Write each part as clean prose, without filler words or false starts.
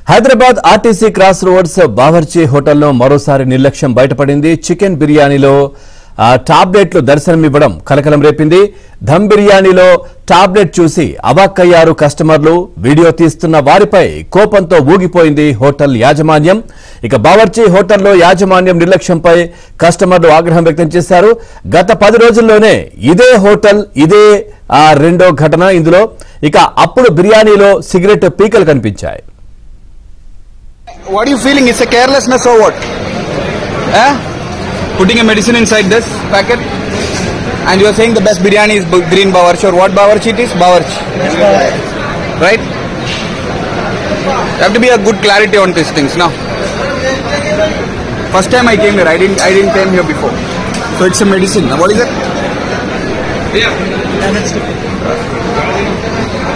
Hyderabad RTC cross roads Bawarchi హోటల్లో మరోసారి నిర్లక్ష్యం బయటపడింది. చికెన్ బిర్యానీలో టాబ్లెట్లు దర్శనమివ్వడం కలకలం రేపింది. ధమ్ బిర్యానీలో టాబ్లెట్ చూసి అవాక్కయ్యారు కస్టమర్లు. వీడియో తీస్తున్న వారిపై కోపంతో ఊగిపోయింది హోటల్ యాజమాన్యం. ఇక బావర్చి హోటల్లో యాజమాన్యం నిర్లక్ష్యంపై కస్టమర్లు ఆగ్రహం వ్యక్తం చేశారు. గత 10 రోజుల్లోనే ఇదే హోటల్ ఇదే రెండో ఘటన. ఇందులో ఇక అప్పుడు బిర్యానీలో సిగరెట్ పీకలు కనిపించాయి. What are you feeling? It's a carelessness or what? Putting a medicine inside this packet, and you are saying the best biryani is green bawarchi, or what bawarchi it is? Bawarchi, right? You have to be a good clarity on these things now. First time I came here, I didn't came here before. So it's a medicine. Now what is it?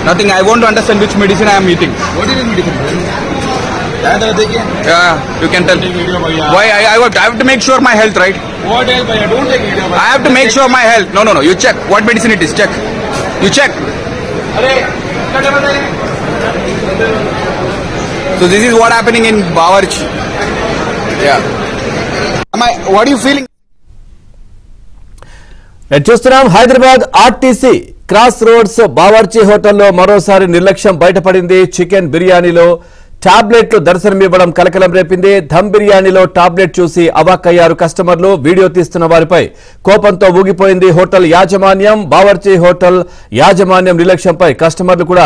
Nothing. I want to understand which medicine I am eating. What is this medicine? Yeah, you can tell. Why I have to make sure my health, right? What else? I don't take video. I have to make sure my health. No. You check what medicine it is. Check. You check. So this is what happening in Bawarchi. Yeah. What are you feeling? చూస్తున్నాం Hyderabad RTC cross roads Bawarchi హోటల్లో మరోసారి నిర్లక్ష్యం బయటపడింది. Chicken బిర్యానీలో టాబ్లెట్లు దర్శనమివ్వడం కలకలం రేపింది. ధమ్ బిర్యానీలో టాబ్లెట్ చూసి అవాక్కయ్యారు కస్టమర్లు. వీడియో తీస్తున్న వారిపై కోపంతో ఊగిపోయింది హోటల్ యాజమాన్యం. బావర్చి హోటల్ యాజమాన్యం నిర్లక్ష్యంపై కస్టమర్లు కూడా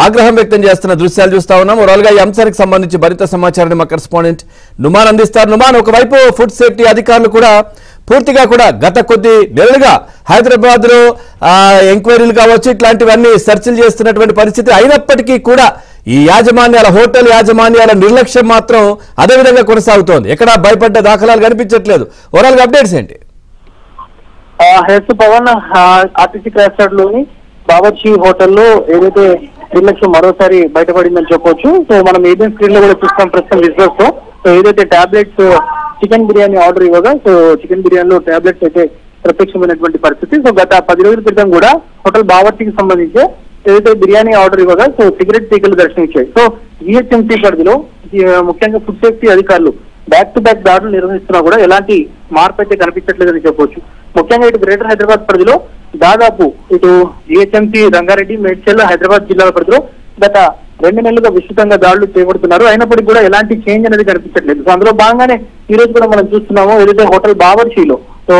ఆగ్రహం వ్యక్తం చేస్తున్న దృశ్యాలు చూస్తా ఉన్నాం. ఓవరాల్గా ఈ అంశానికి సంబంధించి మరింత సమాచారాన్ని మా కరెస్పాండెంట్ నుమాన్ అందిస్తారు. నుమాన్, ఒకవైపు ఫుడ్ సేఫ్టీ అధికారులు కూడా పూర్తిగా కూడా గత కొద్ది నెలలుగా హైదరాబాద్ లో ఎంక్వైరీలు కావచ్చు, ఇట్లాంటివన్నీ సెర్చ్లు చేస్తున్నటువంటి పరిస్థితి అయినప్పటికీ కూడా ఈ యాజమాన్యాల హోటల్ యాజమాన్యాల నిర్లక్ష్యం మాత్రం అదే విధంగా కొనసాగుతోంది. ఎక్కడా భయపడ్డ దాఖలాలు కనిపించట్లేదు. ఓవరాల్ గా అప్డేట్స్ ఏంటి? పవన్, ఆర్టీసీ క్రాస్ రోడ్ లోని బావర్చి హోటల్లో ఏదైతే నిర్లక్ష్యం మరోసారి బయటపడిందని చెప్పొచ్చు. సో మనం ఏదైనా స్క్రీన్ లో కూడా చూస్తాం ప్రస్తుతం విజువల్స్ తో. సో ఏదైతే టాబ్లెట్స్ చికెన్ బిర్యానీ ఆర్డర్ ఇవ్వగా, సో చికెన్ బిర్యానీలో టాబ్లెట్స్ అయితే ప్రత్యక్షమైనటువంటి పరిస్థితి. సో గత 10 రోజుల క్రితం కూడా హోటల్ బావర్చికి సంబంధించి ఏదైతే బిర్యానీ ఆర్డర్ ఇవ్వగా సో సిగరెట్ పీకలు దర్శనమిచ్చాయి. సో జిహెచ్ఎంసీ పరిధిలో ముఖ్యంగా ఫుడ్ సేఫ్టీ అధికారులు బ్యాక్ టు బ్యాక్ దాడులు నిర్వహిస్తున్నా కూడా ఎలాంటి మార్పు అయితే కనిపించట్లేదని చెప్పొచ్చు. ముఖ్యంగా ఇటు గ్రేటర్ హైదరాబాద్ పరిధిలో దాదాపు ఇటు జిహెచ్ఎంసీ, రంగారెడ్డి, మేడ్చల్, హైదరాబాద్ జిల్లాల పరిధిలో గత 2 నెలలుగా విస్తృతంగా దాడులు చేపడుతున్నారు. అయినప్పటికీ కూడా ఎలాంటి చేంజ్ అనేది కనిపించట్లేదు. సో అందులో భాగంగానే ఈ రోజు కూడా మనం చూస్తున్నాము ఏదైతే హోటల్ బావర్చిలో సో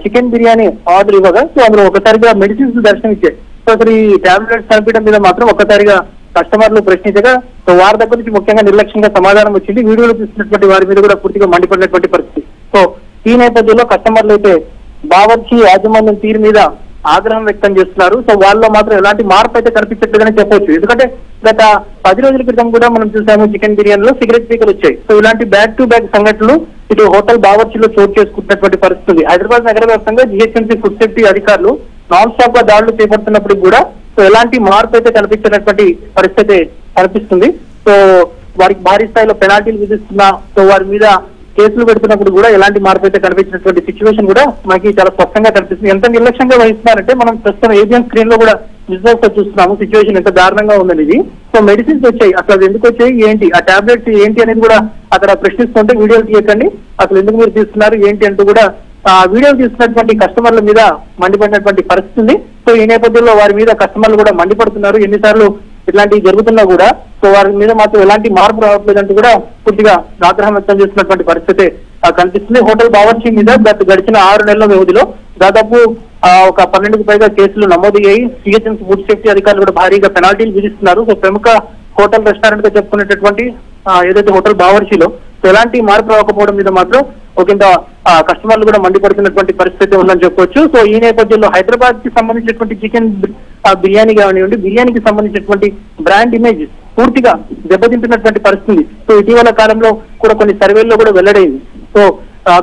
చికెన్ బిర్యానీ ఆర్డర్ ఇవ్వగా సో అందులో ఒకసారిగా మెడిసిన్స్ దర్శనమిచ్చాయి. సో అసలు ఈ టాబ్లెట్స్ కనిపించడం మీద మాత్రం ఒక్కసారిగా కస్టమర్లు ప్రశ్నించగా సో వారి దగ్గర నుంచి ముఖ్యంగా నిర్లక్ష్యంగా సమాధానం వచ్చింది. వీడియోలు చూసినటువంటి వారి మీద కూడా పూర్తిగా మండిపడినటువంటి పరిస్థితి. సో ఈ నేపథ్యంలో కస్టమర్లు అయితే బావర్చి యాజమాన్యం తీరు మీద ఆగ్రహం వ్యక్తం చేస్తున్నారు. సో వాళ్ళలో మాత్రం ఎలాంటి మార్పు అయితే కనిపించట్లేదని చెప్పొచ్చు. ఎందుకంటే గత 10 రోజుల క్రితం కూడా మనం చూసాము చికెన్ బిర్యానీలో సిగరెట్ పీకలు వచ్చాయి. సో ఇలాంటి బ్యాక్ టు బ్యాక్ సంఘటనలు ఇటు హోటల్ బావర్చిలో చోటు చేసుకుంటున్నటువంటి పరిస్థితి. హైదరాబాద్ నగర వ్యాప్తంగా జిహెచ్ఎంసీ ఫుడ్ సేఫ్టీ అధికారులు నాన్ స్టాప్ గా దాడులు చేపడుతున్నప్పుడు కూడా సో ఎలాంటి మార్పు అయితే కనిపించినటువంటి పరిస్థితి కనిపిస్తుంది. సో వారికి భారీ స్థాయిలో పెనాల్టీలు విధిస్తున్నా, సో వారి మీద కేసులు పెడుతున్నప్పుడు కూడా ఎలాంటి మార్పు అయితే కనిపించినటువంటి సిచ్యువేషన్ కూడా మనకి చాలా స్పష్టంగా కనిపిస్తుంది. ఎంత నిర్లక్ష్యంగా వహిస్తున్నారంటే మనం ప్రస్తుతం ఏబిఎన్ స్క్రీన్ లో కూడా విజువల్స్ చూస్తున్నాము. సిచ్యువేషన్ ఎంత దారుణంగా ఉందని. ఇది సో మెడిసిన్స్ వచ్చాయి, అసలు అది ఎందుకు వచ్చాయి, ఏంటి ఆ టాబ్లెట్స్ ఏంటి అనేది కూడా అక్కడ ప్రశ్నిస్తుంటే వీడియోలు తీయకండి, అసలు ఎందుకు మీరు తీస్తున్నారు ఏంటి అంటూ కూడా వీడియోలు తీస్తున్నటువంటి కస్టమర్ల మీద మండిపడినటువంటి పరిస్థితి ఉంది. సో ఈ నేపథ్యంలో వారి మీద కస్టమర్లు కూడా మండిపడుతున్నారు. ఎన్నిసార్లు ఇట్లాంటివి జరుగుతున్నా కూడా సో వారి మీద మాత్రం ఎలాంటి మార్పు రావట్లేదంటూ కూడా పూర్తిగా ఆగ్రహం వ్యక్తం చేస్తున్నటువంటి పరిస్థితి కనిపిస్తుంది. హోటల్ బావర్చి మీద గడిచిన 6 నెలల వ్యవధిలో దాదాపు ఒక 12కు పైగా కేసులు నమోదయ్యాయి. సిహెచ్ఎంసీ ఫుడ్ సేఫ్టీ అధికారులు కూడా భారీగా పెనాల్టీలు విధిస్తున్నారు. సో ప్రముఖ హోటల్ రెస్టారెంట్ గా చెప్పుకునేటటువంటి ఏదైతే హోటల్ బావర్చిలో ఎలాంటి మార్పు రాకపోవడం మీద మాత్రం ఒకంత కస్టమర్లు కూడా మండిపడుతున్నటువంటి పరిస్థితి ఉందని చెప్పొచ్చు. సో ఈ నేపథ్యంలో హైదరాబాద్ కి సంబంధించినటువంటి చికెన్ బిర్యానీ కానివ్వండి, బిర్యానీకి సంబంధించినటువంటి బ్రాండ్ ఇమేజ్ పూర్తిగా దెబ్బతింటున్నటువంటి పరిస్థితి. సో ఇటీవల కాలంలో కూడా కొన్ని సర్వేల్లో కూడా వెల్లడైంది. సో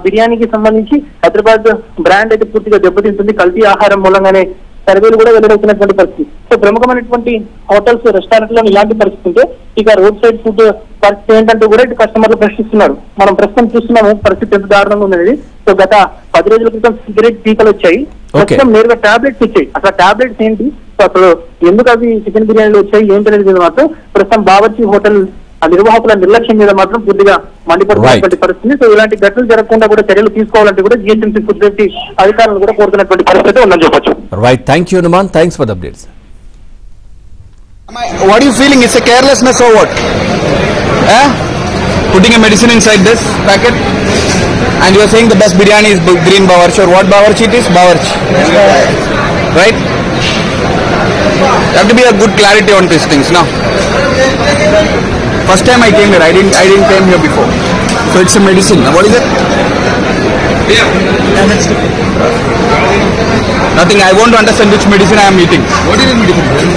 బిర్యానీకి సంబంధించి హైదరాబాద్ బ్రాండ్ అయితే పూర్తిగా దెబ్బతింటుంది. కల్తీ ఆహారం మూలంగానే సర్వేలు కూడా వెల్లడవుతున్నటువంటి పరిస్థితి. సో ప్రముఖమైనటువంటి హోటల్స్, రెస్టారెంట్ లో ఇలాంటి పరిస్థితి ఉంటే ఇక రోడ్ సైడ్ ఫుడ్ పరిస్థితి ఏంటంటూ కూడా ఇటు కస్టమర్లు ప్రశ్నిస్తున్నారు. మనం ప్రస్తుతం చూస్తున్నాము పరిస్థితి ఎంత దారుణంగా ఉన్నది. సో గత 10 రోజుల క్రితం సిగరెట్ పీకలు వచ్చాయి, ప్రస్తుతం నేరుగా టాబ్లెట్స్ వచ్చాయి. అసలు టాబ్లెట్స్ ఏంటి, సో అసలు ఎందుకు అవి చికెన్ బిర్యానీలో వచ్చాయి ఏంటనేది మాత్రం ప్రస్తుతం బావర్చి హోటల్ ఆ నిర్వాహకుల నిర్లక్ష్యం మీద మాత్రం పూర్తిగా మండిపడుతున్నటువంటి పరిస్థితి. సో ఇలాంటి ఘటనలు జరగకుండా కూడా చర్యలు తీసుకోవాలంటే కూడా జిహెచ్ఎంసీ ఫుడ్ సేఫ్టీ అధికారులను కూడా కోరుతున్నటువంటి పరిస్థితి ఉందని చెప్పొచ్చు. Right, thank you Hanuman, thanks for the updates. What are you feeling? It's a carelessness or what? Putting a medicine inside this packet, and you are saying the best biryani is green bawarchi, or what bawarchi it is? Bawarchi. Right? You have to be a good clarity on these things now. First time I came here, I didn't came here before. So it's a medicine. What is it? Nothing. I want to understand which medicine I am eating. What is this medicine?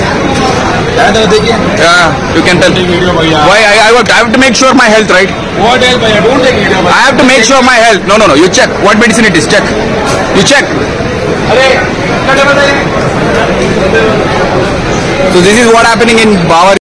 Yeah, you can tell. Why? I have to make sure my health, right? What else? Don't take video. I have to make sure my health. No. You check what medicine it is. Check. You check. So this is what happening in Bawarchi.